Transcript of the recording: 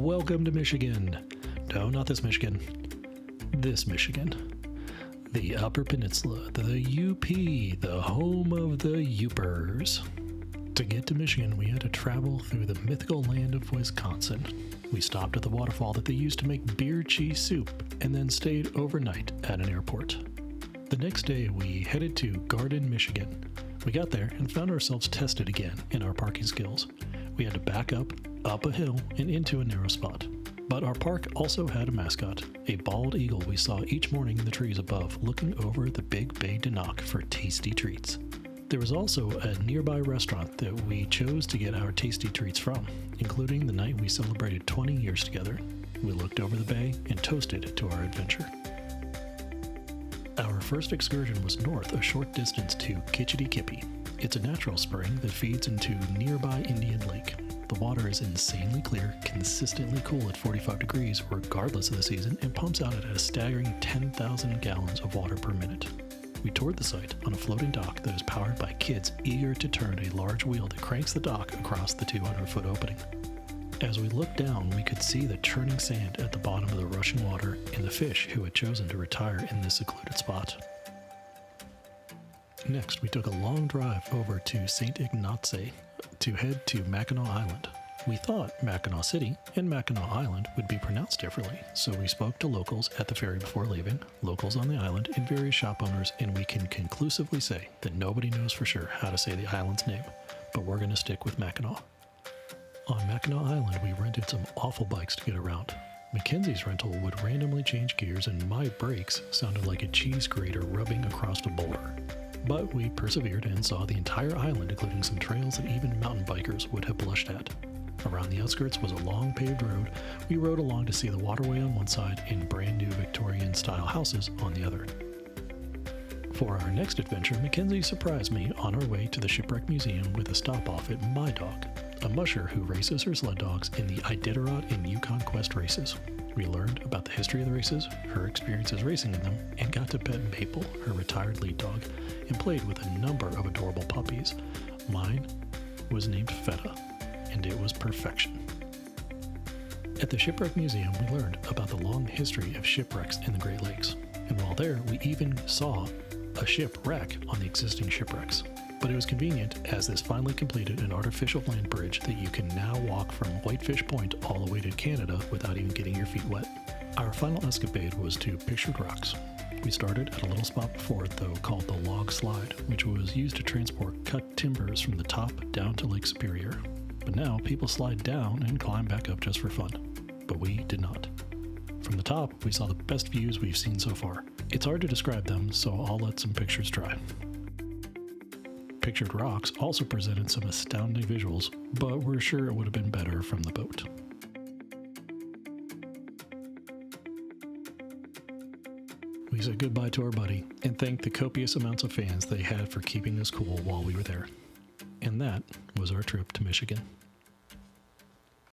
Welcome to Michigan. No, not this Michigan. This Michigan. The Upper Peninsula, the UP, the home of the Uppers. To get to Michigan, we had to travel through the mythical land of Wisconsin. We stopped at the waterfall that they used to make beer cheese soup, and then stayed overnight at an airport. The next day, we headed to Garden, Michigan. We got there and found ourselves tested again in our parking skills. We had to back up a hill, and into a narrow spot. But our park also had a mascot, a bald eagle we saw each morning in the trees above, looking over the big bay to knock for tasty treats. There was also a nearby restaurant that we chose to get our tasty treats from, including the night we celebrated 20 years together. We looked over the bay and toasted to our adventure. Our first excursion was north a short distance to Kitch-iti-kippi. It's a natural spring that feeds into nearby Indian Lake. The water is insanely clear, consistently cool at 45 degrees regardless of the season, and pumps out at a staggering 10,000 gallons of water per minute. We toured the site on a floating dock that is powered by kids eager to turn a large wheel that cranks the dock across the 200-foot opening. As we looked down, we could see the churning sand at the bottom of the rushing water and the fish who had chosen to retire in this secluded spot. Next, we took a long drive over to St. Ignace to head to Mackinac Island. We thought Mackinac City and Mackinac Island would be pronounced differently, so we spoke to locals at the ferry before leaving, locals on the island, and various shop owners, and we can conclusively say that nobody knows for sure how to say the island's name, but we're going to stick with Mackinac. On Mackinac Island, we rented some awful bikes to get around. Mackenzie's rental would randomly change gears, and my brakes sounded like a cheese grater rubbing across a boulder. But we persevered and saw the entire island, including some trails that even mountain bikers would have blushed at. Around the outskirts was a long paved road. We rode along to see the waterway on one side and brand new Victorian-style houses on the other. For our next adventure, Mackenzie surprised me on our way to the Shipwreck Museum with a stop off at MiDog, a musher who races her sled dogs in the Iditarod and Yukon Quest races. We learned about the history of the races, her experiences racing in them, and got to pet Maple, her retired lead dog, and played with a number of adorable puppies. Mine was named Feta, and it was perfection. At the Shipwreck Museum, we learned about the long history of shipwrecks in the Great Lakes, and while there, we even saw a shipwreck on the existing shipwrecks. But it was convenient as this finally completed an artificial land bridge that you can now walk from Whitefish Point all the way to Canada without even getting your feet wet. Our final escapade was to Pictured Rocks. We started at a little spot before it though called the Log Slide, which was used to transport cut timbers from the top down to Lake Superior. But now people slide down and climb back up just for fun. But we did not. From the top, we saw the best views we've seen so far. It's hard to describe them, so I'll let some pictures dry. Pictured Rocks also presented some astounding visuals, but we're sure it would have been better from the boat. We said goodbye to our buddy and thanked the copious amounts of fans they had for keeping us cool while we were there. And that was our trip to Michigan.